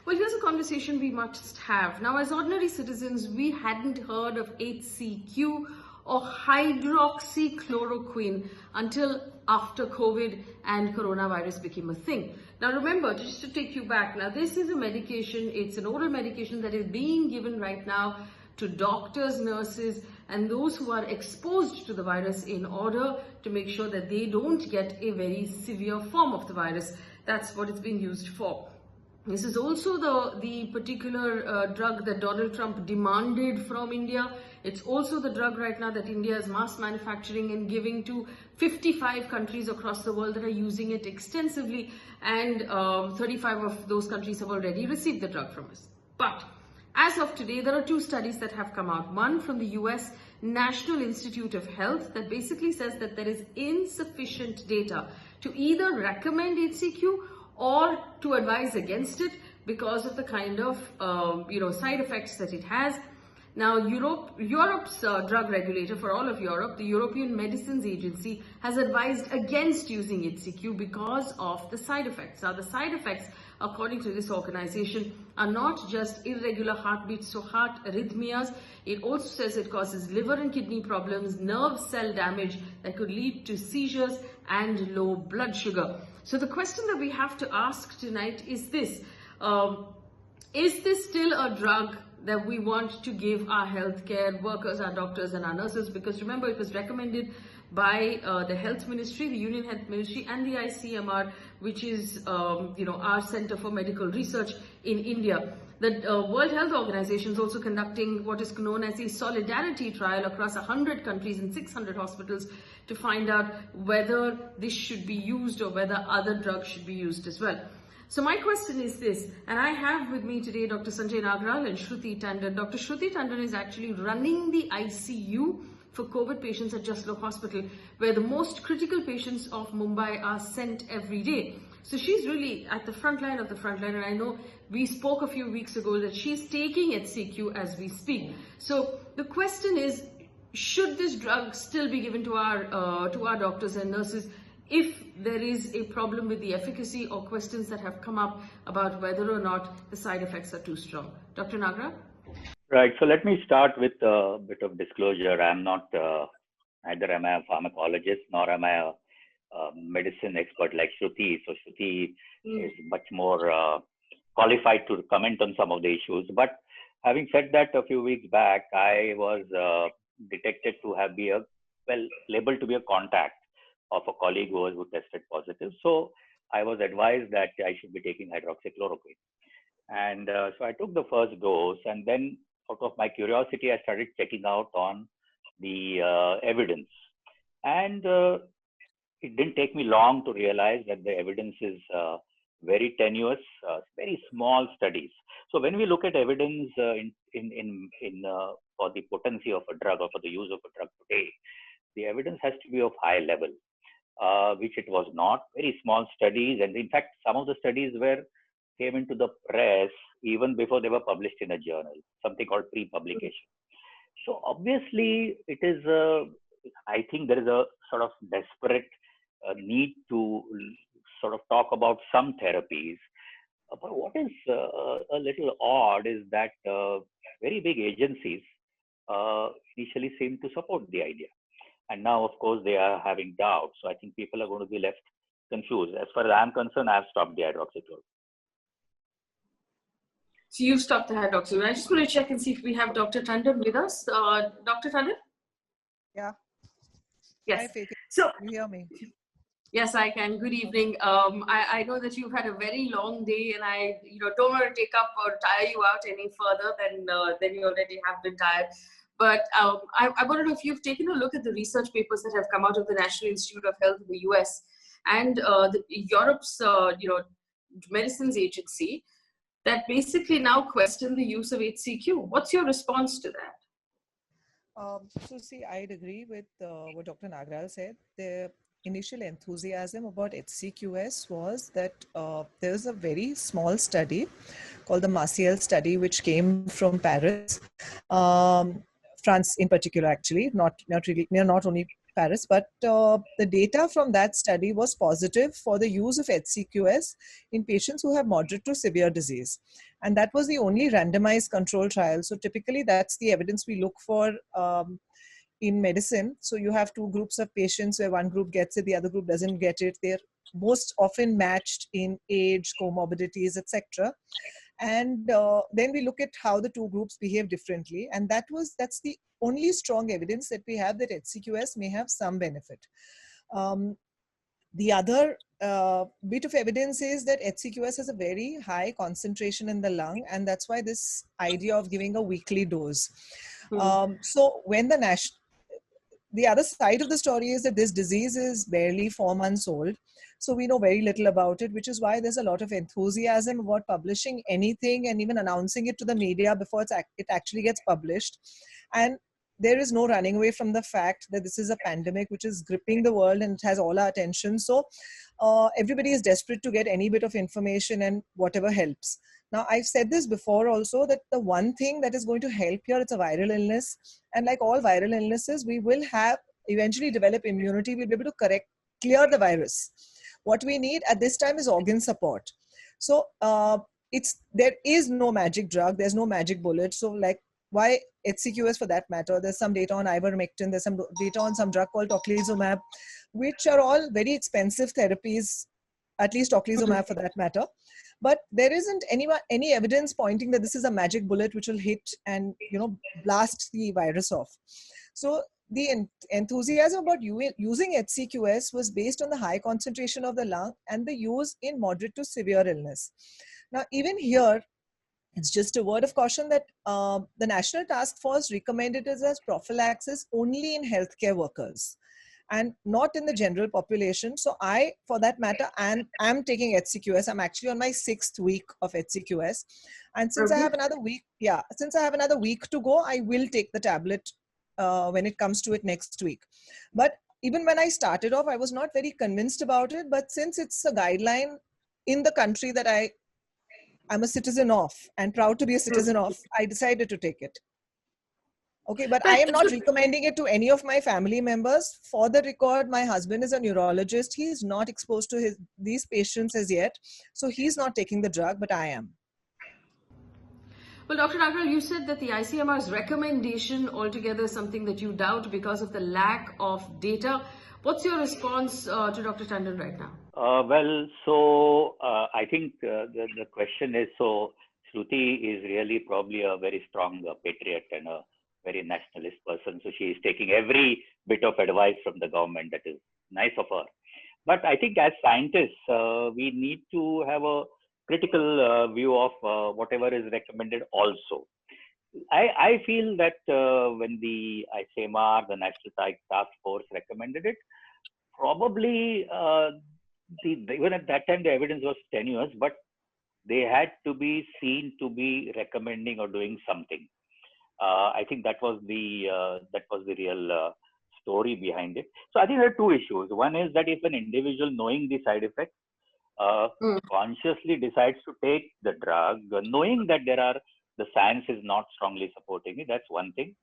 Well, here's a conversation we must have. Now, as ordinary citizens, we hadn't heard of HCQ or hydroxychloroquine until after COVID and coronavirus became a thing. Now, remember, just to take you back, now this is a medication, it's an oral medication that is being given right now to doctors, nurses, and those who are exposed to the virus in order to make sure that they don't get a very severe form of the virus. That's what it's being used for. This is also the particular drug that Donald Trump demanded from India. It's also the drug right now that India is mass manufacturing and giving to 55 countries across the world that are using it extensively, and 35 of those countries have already received the drug from us. But as of today, there are two studies that have come out. One from the US National Institute of Health that basically says that there is insufficient data to either recommend HCQ or to advise against it because of the kind of side effects that it has. Now, Europe's drug regulator for all of Europe, the European Medicines Agency, has advised against using HCQ because of the side effects. Now, the side effects, according to this organization, are not just irregular heartbeats, so heart arrhythmias. It also says it causes liver and kidney problems, nerve cell damage that could lead to seizures and low blood sugar. So the question that we have to ask tonight is this: is this still a drug that we want to give our healthcare workers, our doctors and our nurses? Because remember, it was recommended by the Health Ministry, the Union Health Ministry, and the ICMR, which is our Center for Medical Research in India. The World Health Organization is also conducting what is known as a solidarity trial across 100 countries and 600 hospitals to find out whether this should be used or whether other drugs should be used as well. So my question is this, and I have with me today Dr. Sanjay Nagral and Shruti Tandon. Dr. Shruti Tandon is actually running the ICU for COVID patients at Jaslow Hospital, where the most critical patients of Mumbai are sent every day. So she's really at the front line of the front line, and I know we spoke a few weeks ago that she's taking HCQ as we speak. So the question is, should this drug still be given to our doctors and nurses if there is a problem with the efficacy or questions that have come up about whether or not the side effects are too strong? Dr. Nagra? Right. So let me start with a bit of disclosure. I'm not, neither am I a pharmacologist, nor am I a medicine expert like Shruti. So Shruti is much more qualified to comment on some of the issues. But having said that, a few weeks back, I was detected to have labeled to be a contact of a colleague who tested positive. So I was advised that I should be taking hydroxychloroquine. And so I took the first dose, and then out of my curiosity, I started checking out on the evidence. And it didn't take me long to realize that the evidence is very tenuous, very small studies. So when we look at evidence for the potency of a drug or for the use of a drug today, the evidence has to be of high level, which it was not. Very small studies, and in fact, some of the studies came into the press even before they were published in a journal, something called pre-publication. So obviously, it is I think there is a sort of desperate need to sort of talk about some therapies. But what is a little odd is that very big agencies initially seem to support the idea. And now, of course, they are having doubts. So I think people are going to be left confused. As far as I'm concerned, I've stopped the hydroxychloroquine. So you've stopped the hydroxychloroquine. I just want to check and see if we have Dr. Tandon with us. Dr. Tandon? Yeah. Yes. Hi, so, you hear me? Yes, I can. Good evening. I know that you've had a very long day, and I don't want to take up or tire you out any further than you already have been tired. But I want to know if you've taken a look at the research papers that have come out of the National Institute of Health in the US and Europe's Medicines Agency that basically now question the use of HCQ. What's your response to that? So see, I'd agree with what Dr. Nagral said. The initial enthusiasm about HCQS was that there was a very small study called the Maciel study, which came from Paris, France in particular, actually, not only Paris, but the data from that study was positive for the use of HCQS in patients who have moderate to severe disease. And that was the only randomized control trial. So typically that's the evidence we look for in medicine. So you have two groups of patients where one group gets it, the other group doesn't get it. They're most often matched in age, comorbidities, etc. And then we look at how the two groups behave differently. And that's the only strong evidence that we have that HCQS may have some benefit. The other bit of evidence is that HCQS has a very high concentration in the lung, and that's why this idea of giving a weekly dose. So when the other side of the story is that this disease is barely 4 months old. So we know very little about it, which is why there's a lot of enthusiasm about publishing anything and even announcing it to the media before it actually gets published. And there is no running away from the fact that this is a pandemic which is gripping the world and it has all our attention. So everybody is desperate to get any bit of information and whatever helps. Now, I've said this before also, that the one thing that is going to help here, it's a viral illness. And like all viral illnesses, we will eventually develop immunity. We'll be able to clear the virus. What we need at this time is organ support. So there is no magic drug. There's no magic bullet. So like, why HCQS for that matter? There's some data on ivermectin. There's some data on some drug called tocilizumab, which are all very expensive therapies, at least tocilizumab for that matter. But there isn't any evidence pointing that this is a magic bullet which will hit and blast the virus off. So the enthusiasm about using HCQS was based on the high concentration of the lung and the use in moderate to severe illness. Now, even here, it's just a word of caution that the National Task Force recommended it as prophylaxis only in healthcare workers and not in the general population. So I, for that matter, am taking HCQS. I'm actually on my 6th week of HCQS. And since I have another week, since I have another week to go, I will take the tablet when it comes to it next week. But even when I started off, I was not very convinced about it. But since it's a guideline in the country that I'm a citizen of and proud to be a citizen of, I decided to take it. Okay, but I am not recommending it to any of my family members. For the record, my husband is a neurologist. He is not exposed to these patients as yet. So he's not taking the drug, but I am. Well, Dr. Nagral, you said that the ICMR's recommendation altogether is something that you doubt because of the lack of data. What's your response to Dr. Tandon right now? I think the question is, so Shruti is really probably a very strong patriot and a very nationalist person. So she is taking every bit of advice from the government. That is nice of her. But I think as scientists, we need to have a critical view of whatever is recommended also. I feel that when the ICMR, the National Task Force recommended it, probably even at that time the evidence was tenuous, but they had to be seen to be recommending or doing something. I think that was the real story behind it. So I think there are two issues. One is that if an individual, knowing the side effects, consciously decides to take the drug, knowing that the science is not strongly supporting it, that's one thing.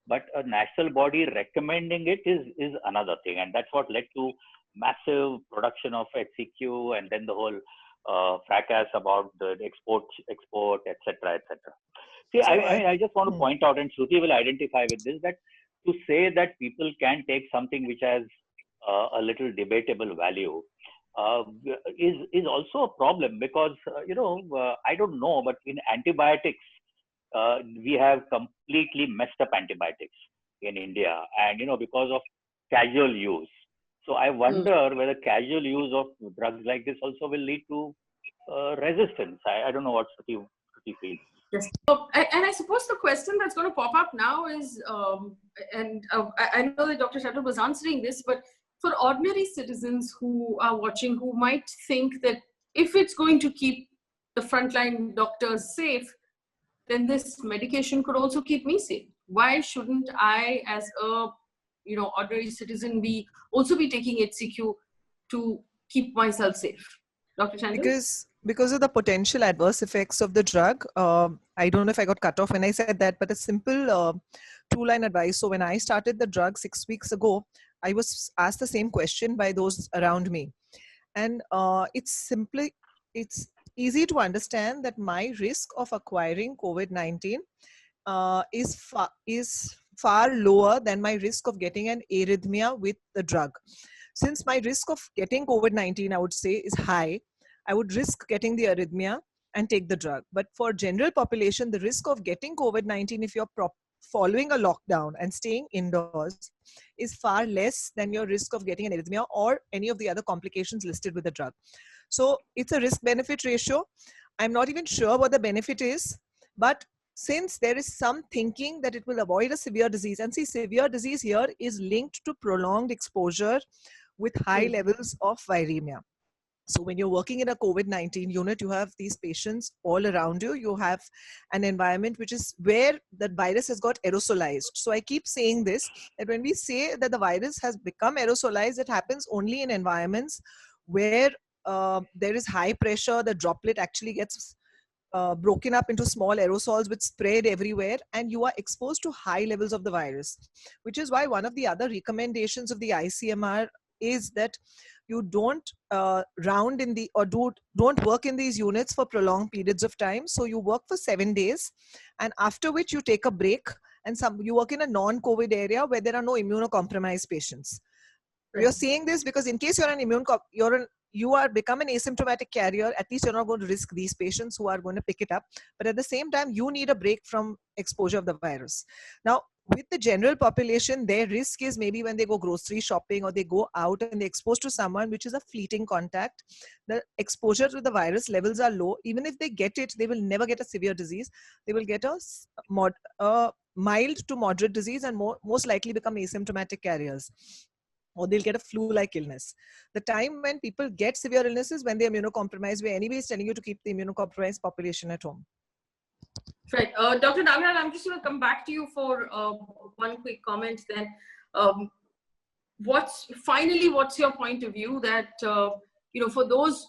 But a national body recommending it is another thing, and that's what led to massive production of HCQ and then the whole fracas about the export, etc., etc. See, so I just want to point out, and Shruti will identify with this, that to say that people can take something which has a little debatable value is also a problem, because I don't know, but in antibiotics we have completely messed up antibiotics in India, and because of casual use. So I wonder whether casual use of drugs like this also will lead to resistance. I don't know what Shruti feels. Yes. And I suppose the question that's going to pop up now is, I know that Dr. Tandon was answering this, but for ordinary citizens who are watching, who might think that if it's going to keep the frontline doctors safe, then this medication could also keep me safe. Why shouldn't I, as a ordinary citizen, also be taking HCQ to keep myself safe? Dr. Tandon? Because of the potential adverse effects of the drug. I don't know if I got cut off when I said that, but a simple two-line advice. So when I started the drug 6 weeks ago, I was asked the same question by those around me. And it's easy to understand that my risk of acquiring COVID-19 is far lower than my risk of getting an arrhythmia with the drug. Since my risk of getting COVID-19, I would say, is high, I would risk getting the arrhythmia and take the drug. But for general population, the risk of getting COVID-19 if you're following a lockdown and staying indoors is far less than your risk of getting an arrhythmia or any of the other complications listed with the drug. So it's a risk benefit ratio. I'm not even sure what the benefit is, but since there is some thinking that it will avoid a severe disease, and see, severe disease here is linked to prolonged exposure with high levels of viremia. So when you're working in a COVID-19 unit, you have these patients all around you. You have an environment which is where the virus has got aerosolized. So I keep saying this, that when we say that the virus has become aerosolized, it happens only in environments where there is high pressure. The droplet actually gets broken up into small aerosols which spread everywhere, and you are exposed to high levels of the virus, which is why one of the other recommendations of the ICMR is that you don't round in the, or don't work in these units for prolonged periods of time. So you work for 7 days, and after which you take a break, and you work in a non-COVID area where there are no immunocompromised patients. We are saying this because in case you are become an asymptomatic carrier, at least you're not going to risk these patients who are going to pick it up. But at the same time, you need a break from exposure of the virus. Now, with the general population, their risk is maybe when they go grocery shopping or they go out and they're exposed to someone, which is a fleeting contact. The exposure to the virus levels are low. Even if they get it, they will never get a severe disease. They will get a mild to moderate disease and most likely become asymptomatic carriers, or they'll get a flu-like illness. The time when people get severe illnesses when they're immunocompromised, we're anyways telling you to keep the immunocompromised population at home. Right. Dr. Nagral, I'm just going to come back to you for one quick comment then. What's your point of view that, for those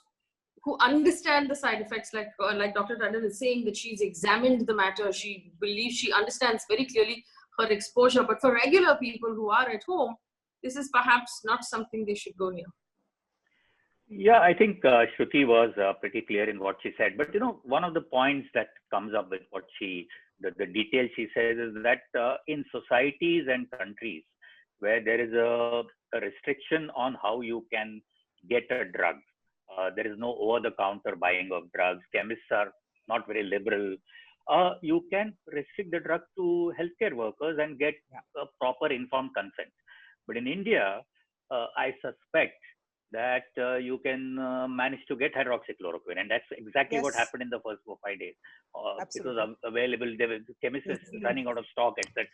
who understand the side effects, like Dr. Tandon is saying that she's examined the matter, she believes she understands very clearly her exposure, but for regular people who are at home, this is perhaps not something they should go near. Yeah, I think Shruti was pretty clear in what she said. But, one of the points that comes up with what the detail she says is that in societies and countries where there is a restriction on how you can get a drug, there is no over-the-counter buying of drugs, chemists are not very liberal, you can restrict the drug to healthcare workers and get a proper informed consent. But in India, I suspect that you can manage to get hydroxychloroquine, and that's exactly what happened in the first 4-5 days. It was available, there was chemists running out of stock, etc.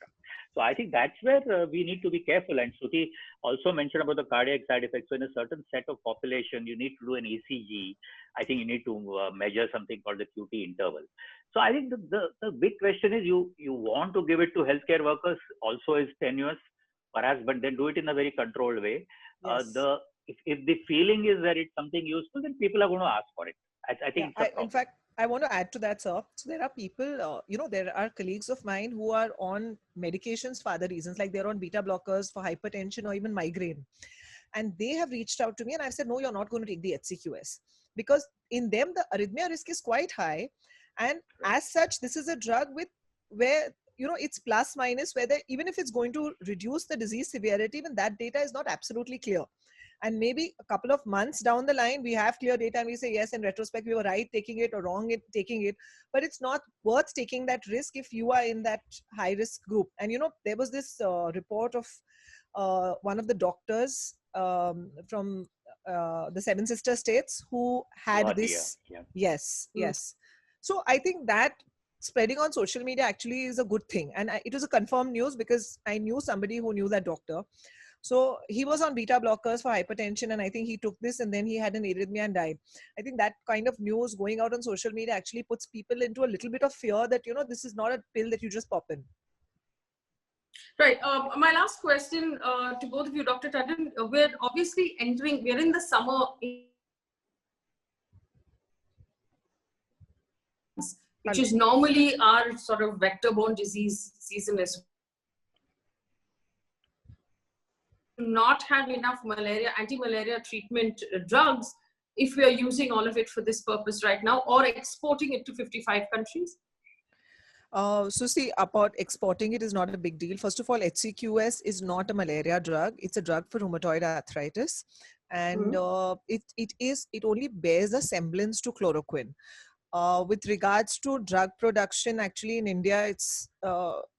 So I think that's where we need to be careful. And Shruti also mentioned about the cardiac side effects. So in a certain set of population, you need to do an ECG. I think you need to measure something called the QT interval. So I think the big question is you want to give it to healthcare workers also is tenuous, perhaps, but then do it in a very controlled way. Yes. If the feeling is that it's something useful, then people are going to ask for it. I think in fact, I want to add to that, sir. So there are people, there are colleagues of mine who are on medications for other reasons, like they're on beta blockers for hypertension or even migraine. And they have reached out to me and I've said, no, you're not going to take the HCQS, because in them, the arrhythmia risk is quite high. And as such, this is a drug where it's plus minus, whether even if it's going to reduce the disease severity, even that data is not absolutely clear. And maybe a couple of months down the line, we have clear data and we say, yes, in retrospect, we were right taking it or wrong in taking it. But it's not worth taking that risk if you are in that high risk group. And, there was this report of one of the doctors from the Seven Sister States who had this. Yeah. Yes. So I think that spreading on social media actually is a good thing. And it was a confirmed news because I knew somebody who knew that doctor. So he was on beta blockers for hypertension, and I think he took this and then he had an arrhythmia and died. I think that kind of news going out on social media actually puts people into a little bit of fear that, this is not a pill that you just pop in. Right. My last question to both of you, Dr. Tandon, we're obviously we're in the summer, which is normally our sort of vector-borne disease season as not have enough anti-malaria treatment drugs if we are using all of it for this purpose right now, or exporting it to 55 countries? So see, about exporting it is not a big deal. First of all, HCQS is not a malaria drug. It's a drug for rheumatoid arthritis. And it only bears a semblance to chloroquine. With regards to drug production, actually in India, it's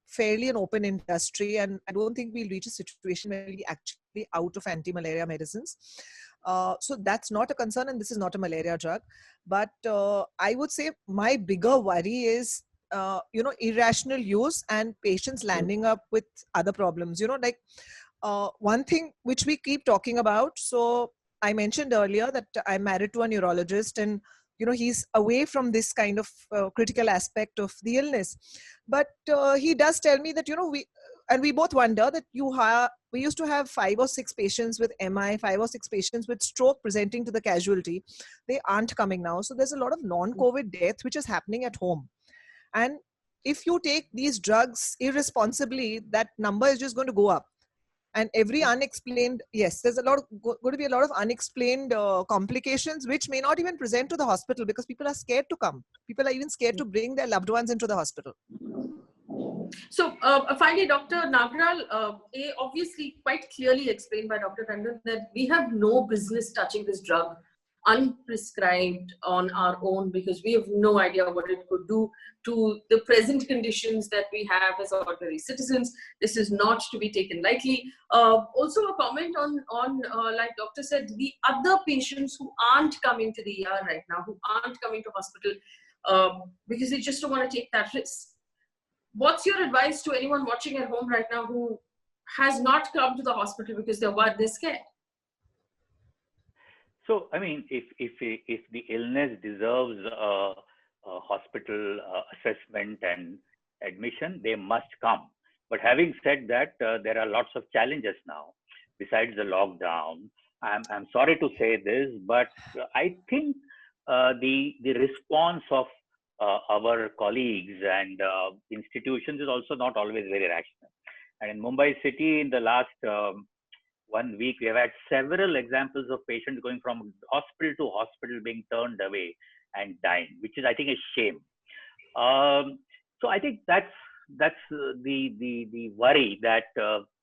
fairly an open industry, and I don't think we'll reach a situation where we actually out of anti-malaria medicines. So that's not a concern, and this is not a malaria drug. But I would say my bigger worry is irrational use and patients landing up with other problems. Like one thing which we keep talking about. So I mentioned earlier that I'm married to a neurologist, and he's away from this kind of critical aspect of the illness. But he does tell me that we both wonder that we used to have 5 or 6 patients with MI, 5 or 6 patients with stroke presenting to the casualty. They aren't coming now. So there's a lot of non-COVID death which is happening at home. And if you take these drugs irresponsibly, that number is just going to go up. And every unexplained, yes, there's going to be a lot of unexplained complications which may not even present to the hospital because people are scared to come. People are even scared to bring their loved ones into the hospital. So finally, Dr. Nagral, obviously quite clearly explained by Dr. Tandon that we have no business touching this drug unprescribed on our own, because we have no idea what it could do to the present conditions that we have as ordinary citizens. This is not to be taken lightly. Also a comment on like doctor said, the other patients who aren't coming to the ER right now, who aren't coming to hospital because they just don't want to take that risk. What's your advice to anyone watching at home right now who has not come to the hospital because they're scared? So, I mean, if the illness deserves a hospital assessment and admission, they must come. But having said that, there are lots of challenges now. Besides the lockdown, I'm sorry to say this, but I think the response of our colleagues and institutions is also not always very rational. And in Mumbai city, in the last 1 week, we have had several examples of patients going from hospital to hospital being turned away and dying, which is, I think, a shame. So I think that's the worry, that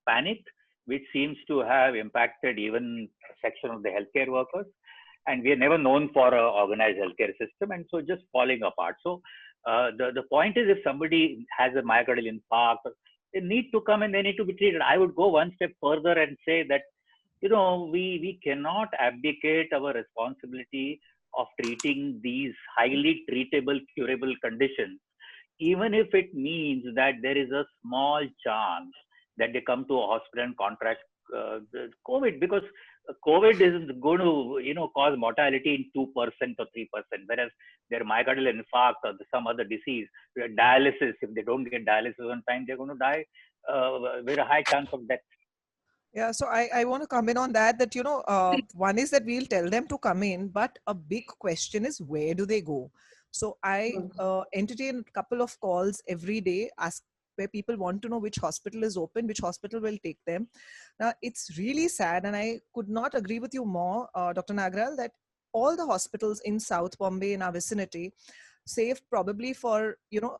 panic, which seems to have impacted even a section of the healthcare workers. And we are never known for an organized healthcare system, and so just falling apart. So the point is, if somebody has a myocardial infarct, they need to come and they need to be treated. I would go one step further and say that, we cannot abdicate our responsibility of treating these highly treatable, curable conditions, even if it means that there is a small chance that they come to a hospital and contract COVID, because COVID is going to, cause mortality in 2% or 3%, whereas their myocardial infarct or some other disease, dialysis, if they don't get dialysis on time, they're going to die with a high chance of death. Yeah, so I want to come in on that, one is that we'll tell them to come in, but a big question is, where do they go? So I entertain a couple of calls every day, where people want to know which hospital is open, which hospital will take them. Now, it's really sad, and I could not agree with you more, Dr. Nagral, that all the hospitals in South Bombay, in our vicinity, save probably for, 2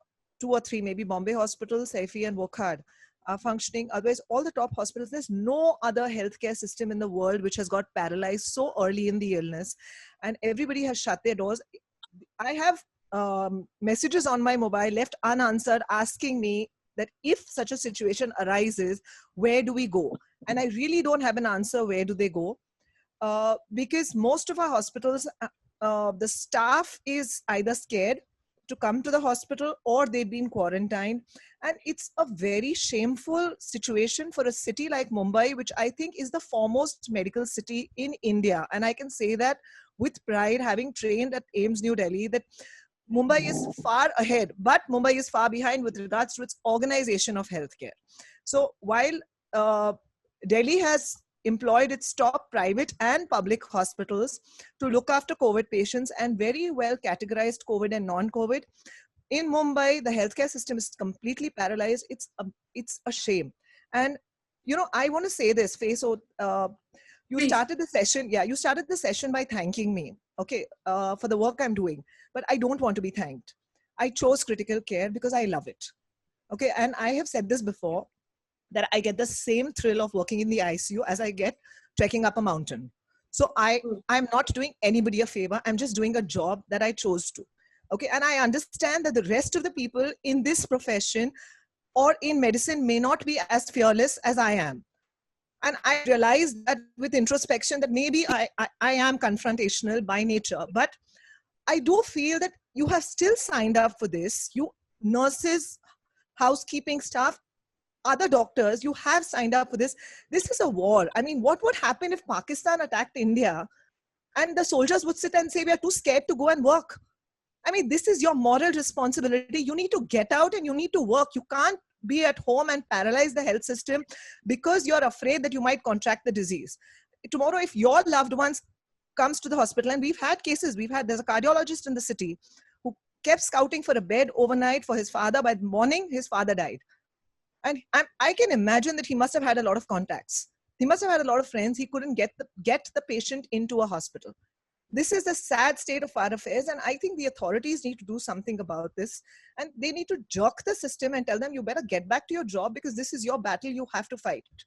or 3, maybe Bombay Hospital, Saifi and Wokhad, are functioning. Otherwise, all the top hospitals, there's no other healthcare system in the world which has got paralyzed so early in the illness, and everybody has shut their doors. I have messages on my mobile left unanswered asking me that if such a situation arises, where do we go? And I really don't have an answer, where do they go? Because most of our hospitals, the staff is either scared to come to the hospital or they've been quarantined. And it's a very shameful situation for a city like Mumbai, which I think is the foremost medical city in India. And I can say that with pride, having trained at AIIMS New Delhi, that Mumbai is far ahead, but Mumbai is far behind with regards to its organization of healthcare. So while Delhi has employed its top private and public hospitals to look after COVID patients and very well categorized COVID and non-COVID, in Mumbai, the healthcare system is completely paralyzed. It's a shame. And you know, I want to say this, Faye. So you Please. started the session. Yeah, you started the session by thanking me, okay, for the work I'm doing. But I don't want to be thanked. I chose critical care because I love it. Okay, and I have said this before, that I get the same thrill of working in the ICU as I get trekking up a mountain. So I'm not doing anybody a favor. I'm just doing a job that I chose to. Okay, and I understand that the rest of the people in this profession or in medicine may not be as fearless as I am. And I realized that with introspection that maybe I am confrontational by nature, but I do feel that you have still signed up for this. You nurses, housekeeping staff, other doctors, you have signed up for this. This is a war. I mean, what would happen if Pakistan attacked India and the soldiers would sit and say, we are too scared to go and work? I mean, this is your moral responsibility. You need to get out and you need to work. You can't be at home and paralyze the health system because you're afraid that you might contract the disease. Tomorrow, if your loved ones comes to the hospital, and we've had cases, there's a cardiologist in the city who kept scouting for a bed overnight for his father. By the morning, his father died. And I can imagine that he must have had a lot of contacts. He must have had a lot of friends. He couldn't get the patient into a hospital. This is the sad state of our affairs. And I think the authorities need to do something about this. And they need to jock the system and tell them, you better get back to your job because this is your battle. You have to fight it.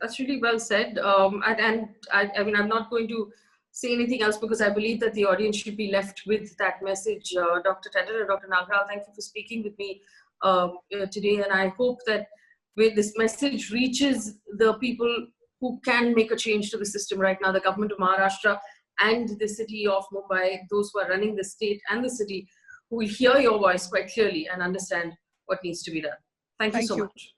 That's really well said. And I mean, I'm not going to say anything else because I believe that the audience should be left with that message. Dr. Tandon and Dr. Nagral, thank you for speaking with me today. And I hope that where this message reaches the people who can make a change to the system right now, the government of Maharashtra and the city of Mumbai, those who are running the state and the city, who will hear your voice quite clearly and understand what needs to be done. Thank you so much.